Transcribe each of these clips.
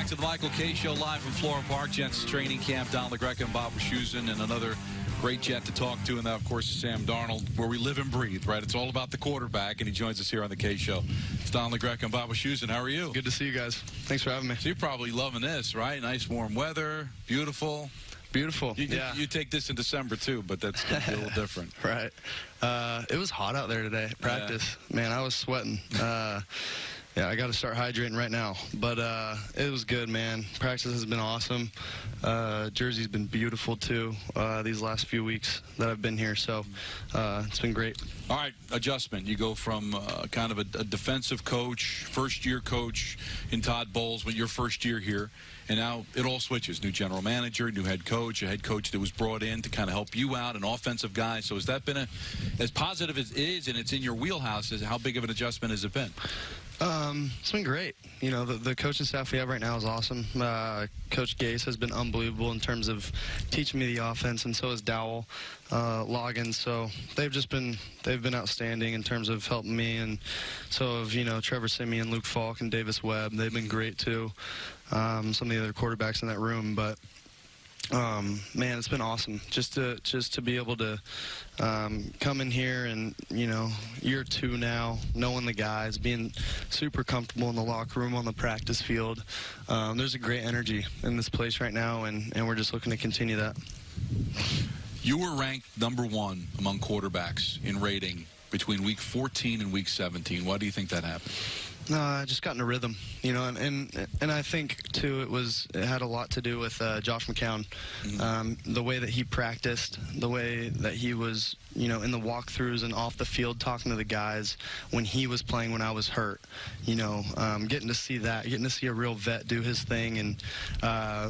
to the Michael K. Show live from Florham Park. Jets training camp. Don LaGreca and Bob Wischusen, and another great Jet to talk to. And that, of course, is Sam Darnold, where we live and breathe, right? It's all about the quarterback, and he joins us here on the K Show. It's Don LaGreca and Bob Wischusen. How are you? Good to see you guys. Thanks for having me. So you're probably loving this, right? Nice warm weather, beautiful. Beautiful. Yeah. You take this in December, too, but that's going to be a little different. Right. It was hot out there today at practice. Yeah. Man, I was sweating. Yeah, I got to start hydrating right now. But it was good, man. Practice has been awesome. Jersey's been beautiful, too, these last few weeks that I've been here. So it's been great. All right, adjustment. You go from kind of a defensive coach, first-year coach in Todd Bowles, when your first year here, and now it all switches. New general manager, new head coach, a head coach that was brought in to kind of help you out, an offensive guy. So has that been as positive as it is, and it's in your wheelhouse, how big of an adjustment has it been? It's been great. You know, the coaching staff we have right now is awesome. Coach Gase has been unbelievable in terms of teaching me the offense, and so has Dowell, Loggins. So they've been outstanding in terms of helping me, and so have Trevor Siemian, Luke Falk, and Davis Webb. They've been great too. Some of the other quarterbacks in that room, but. Man, it's been awesome just to be able to come in here and year two now, knowing the guys, being super comfortable in the locker room, on the practice field. There's a great energy in this place right now, and we're just looking to continue that. You were ranked #1 among quarterbacks in rating between week 14 and week 17. Why do you think that happened? I just got in a rhythm, and I think too it had a lot to do with Josh McCown, the way that he practiced, the way that he was, in the walkthroughs and off the field talking to the guys when he was playing when I was hurt, getting to see that, getting to see a real vet do his thing, and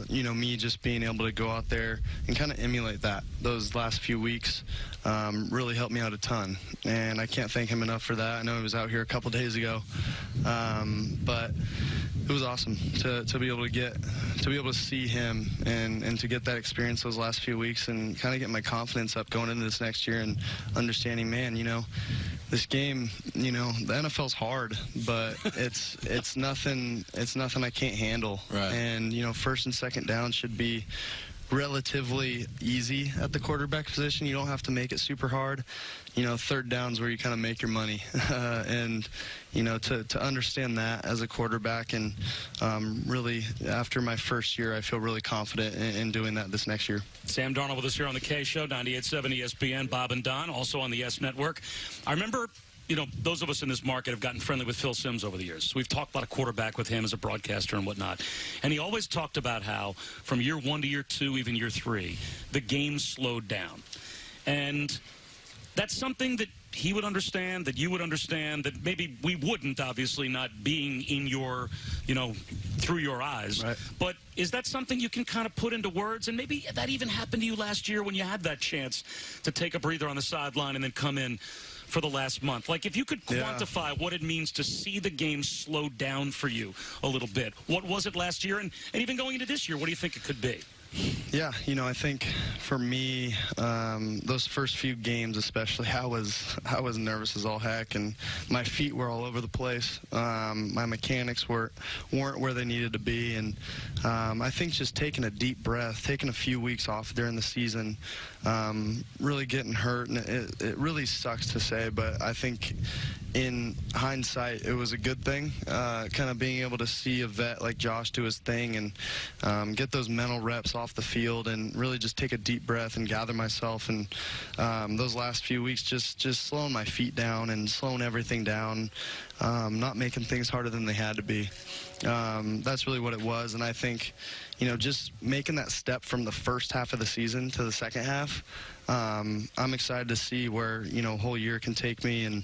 me just being able to go out there and kind of emulate that. Those last few weeks really helped me out a ton, and I can't thank him enough for that. I know he was out here a couple days ago. But it was awesome to be able to see him and to get that experience those last few weeks and kind of get my confidence up going into this next year and understanding, man, this game, the NFL's hard, but it's nothing I can't handle. Right. And first and second down should be relatively easy at the quarterback position. You don't have to make it super hard. Third down's where you kind of make your money. And, to understand that as a quarterback, and really after my first year, I feel really confident in doing that this next year. Sam Darnold with us here on the K Show, 98.7 ESPN, Bob and Don, also on the S Network. I remember, those of us in this market have gotten friendly with Phil Simms over the years. We've talked about a quarterback with him as a broadcaster and whatnot. And he always talked about how from year 1 to year 2, even year 3, the game slowed down. And that's something that he would understand, that you would understand, that maybe we wouldn't, obviously, not being in your, through your eyes. Right. But is that something you can kind of put into words? And maybe that even happened to you last year when you had that chance to take a breather on the sideline and then come in for the last month. Like, if you could quantify what it means to see the game slow down for you a little bit, what was it last year? And even going into this year, what do you think it could be? Yeah, I think for me, those first few games especially, I was nervous as all heck, and my feet were all over the place. My mechanics weren't where they needed to be, and I think just taking a deep breath, taking a few weeks off during the season, really getting hurt, and it really sucks to say, but I think in hindsight, it was a good thing, kind of being able to see a vet like Josh do his thing and get those mental reps off the field and really just take a deep breath and gather myself. And those last few weeks, just slowing my feet down and slowing everything down, not making things harder than they had to be. That's really what it was. And I think, just making that step from the first half of the season to the second half, I'm excited to see where, a whole year can take me. And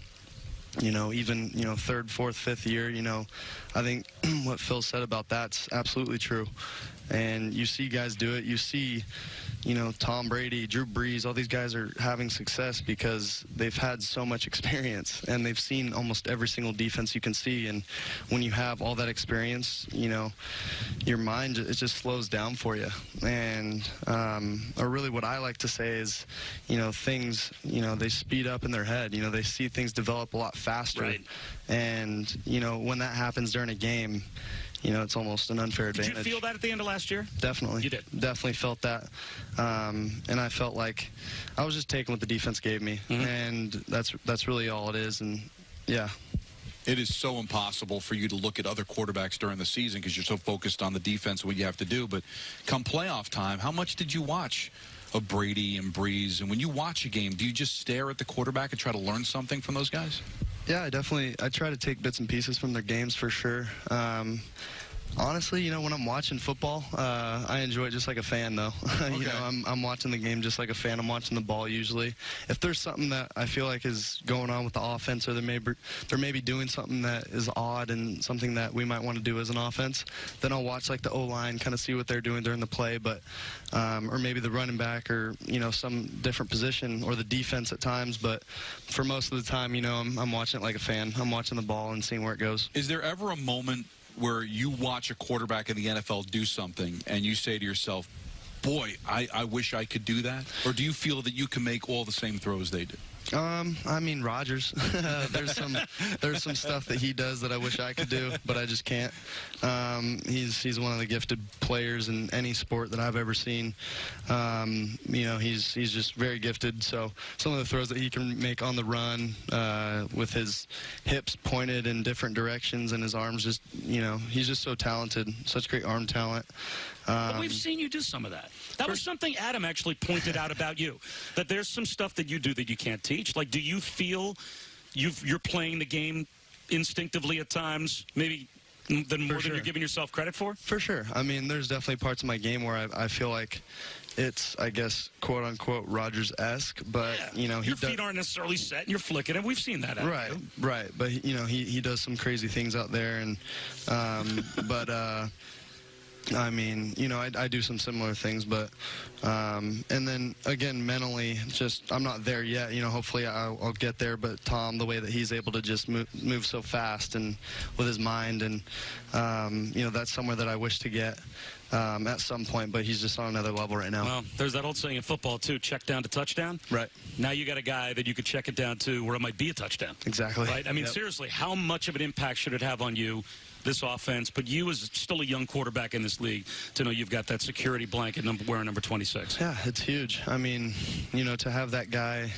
even, third, fourth, fifth year, I think what Phil said about that's absolutely true. And you see guys do it. You see, Tom Brady, Drew Brees, all these guys are having success because they've had so much experience and they've seen almost every single defense you can see. And when you have all that experience, your mind, it just slows down for you. And or really what I like to say is, things, they speed up in their head. They see things develop a lot faster. Right. And, when that happens during a game, it's almost an unfair advantage. Did you feel that at the end of last year? Definitely. You did? Definitely felt that. And I felt like I was just taking what the defense gave me. And that's really all it is. And, yeah. It is so impossible for you to look at other quarterbacks during the season because you're so focused on the defense and what you have to do. But come playoff time, how much did you watch of Brady and Breeze? And when you watch a game, do you just stare at the quarterback and try to learn something from those guys? Yeah, I try to take bits and pieces from their games for sure. Honestly, when I'm watching football, I enjoy it just like a fan, though. Okay. I'm watching the game just like a fan. I'm watching the ball usually. If there's something that I feel like is going on with the offense, or they're maybe doing something that is odd and something that we might want to do as an offense, then I'll watch like the O-line, kind of see what they're doing during the play, but or maybe the running back, or some different position, or the defense at times. But for most of the time, I'm watching it like a fan. I'm watching the ball and seeing where it goes. Is there ever a moment where you watch a quarterback in the NFL do something and you say to yourself, boy, I wish I could do that? Or do you feel that you can make all the same throws they do? I mean, Rodgers. There's some stuff that he does that I wish I could do, but I just can't. He's one of the gifted players in any sport that I've ever seen. He's just very gifted. So some of the throws that he can make on the run, with his hips pointed in different directions and his arms just, he's just so talented. Such great arm talent. But we've seen you do some of that. That was something Adam actually pointed out about you, that there's some stuff that you do that you can't teach. Like, do you feel you're playing the game instinctively at times, maybe more than you're giving yourself credit for? For sure. I mean, there's definitely parts of my game where I feel like it's, I guess, quote-unquote Rodgers-esque, but, your feet aren't necessarily set, and you're flicking it. We've seen that. Right. But, he does some crazy things out there, and I mean, I do some similar things, but, and then, again, mentally, I'm not there yet. Hopefully I'll get there, but Tom, the way that he's able to just move so fast and with his mind, and, that's somewhere that I wish to get at some point, but he's just on another level right now. Well, there's that old saying in football, too, check down to touchdown. Right. Now you got a guy that you could check it down to where it might be a touchdown. Exactly. Right? I mean, seriously, how much of an impact should it have on you, this offense, but you as still a young quarterback in this league, to know you've got that security blanket wearing number 26? Yeah, it's huge. I mean, to have that guy,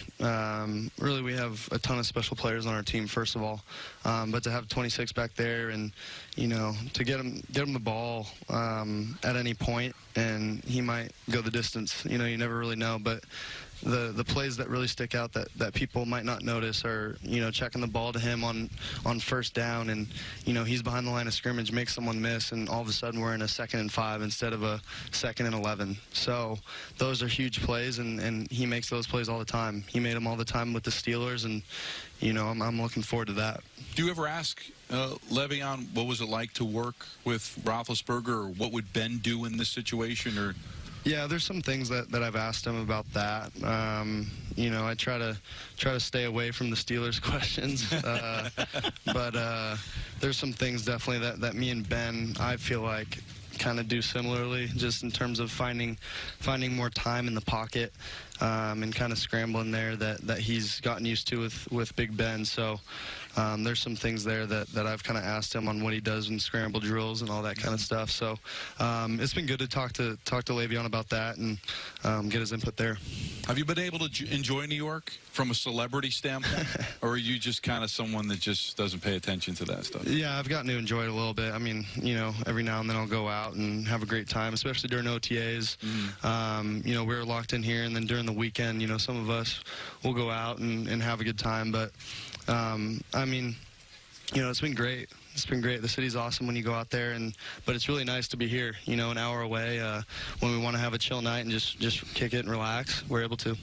really we have a ton of special players on our team, first of all, but to have 26 back there and, to get him the ball at any point, and he might go the distance. You never really know, but the plays that really stick out that people might not notice are, checking the ball to him on first down, and, he's behind the line of scrimmage, makes someone miss, and all of a sudden we're in a 2nd and 5 instead of a 2nd and 11. So those are huge plays, and he makes those plays all the time. He made them all the time with the Steelers, and, I'm looking forward to that. Do you ever ask Le'Veon what was it like to work with Roethlisberger, or what would Ben do in this situation, or... Yeah, there's some things that I've asked him about that. I try to stay away from the Steelers questions, but there's some things definitely that me and Ben, I feel like, kind of do similarly, just in terms of finding more time in the pocket, and kind of scrambling there that he's gotten used to with Big Ben. So there's some things there that I've kind of asked him on what he does in scramble drills and all that kind of stuff. So it's been good to talk to Le'Veon about that and get his input there. Have you been able to enjoy New York from a celebrity standpoint, or are you just kind of someone that just doesn't pay attention to that stuff? Yeah, I've gotten to enjoy it a little bit. I mean, every now and then I'll go out and have a great time, especially during OTAs. We're locked in here, and then during the weekend, some of us will go out and have a good time. But, I mean, it's been great. It's been great. The city's awesome when you go out there, but it's really nice to be here, an hour away. When we want to have a chill night and just kick it and relax, we're able to.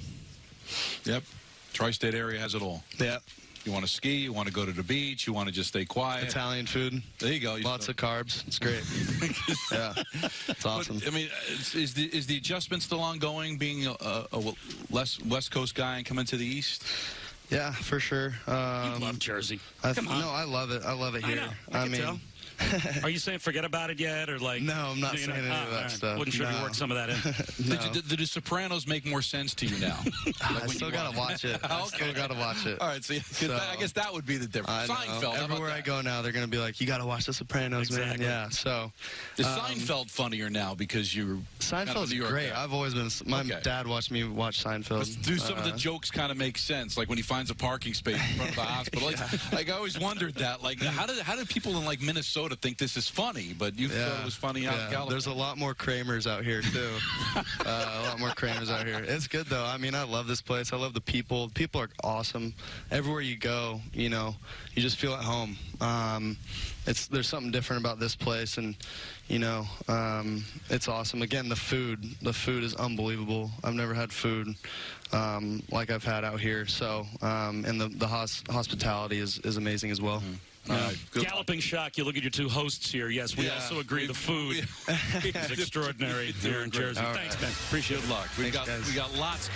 Yep. Tri-state area has it all. Yeah. You want to ski, you want to go to the beach, you want to just stay quiet. Italian food. There you go. Lots of carbs. It's great. Yeah. It's awesome. But, I mean, is the adjustment still ongoing, being a less West Coast guy and coming to the East? Yeah, for sure. You love Jersey. Come on. No, I love it. I love it here. I know. I can tell. Are you saying forget about it yet, or like? No, I'm not saying any of that stuff. Wasn't sure if you worked some of that in. No. Did the Sopranos make more sense to you now? I still gotta watch it. I still gotta watch it. All right, so I guess that would be the difference. Seinfeld. Everywhere I go now, they're gonna be like, "You gotta watch The Sopranos, man." Yeah. So is Seinfeld funnier now because you're Seinfeld's great. Guy? I've always been. My dad watched me watch Seinfeld. Do some of the jokes kind of make sense? Like when he finds a parking space in front of the hospital. Like I always wondered that. Like how did people in like Minnesota think this is funny? But you thought it was funny out in California. There's a lot more Kramers out here too. A lot more Kramers out here. It's good though. I mean, I love this place. I love the people. People are awesome. Everywhere you go, you know, you just feel at home. There's something different about this place, and you know, it's awesome. Again, the food is unbelievable. I've never had food like I've had out here. So, and the hospitality is amazing as well. Mm-hmm. All right, Galloping shock. You look at your two hosts here. Yes, we also agree the food is extraordinary here in Jersey. Thanks, man. Appreciate it. Good luck. We got lots.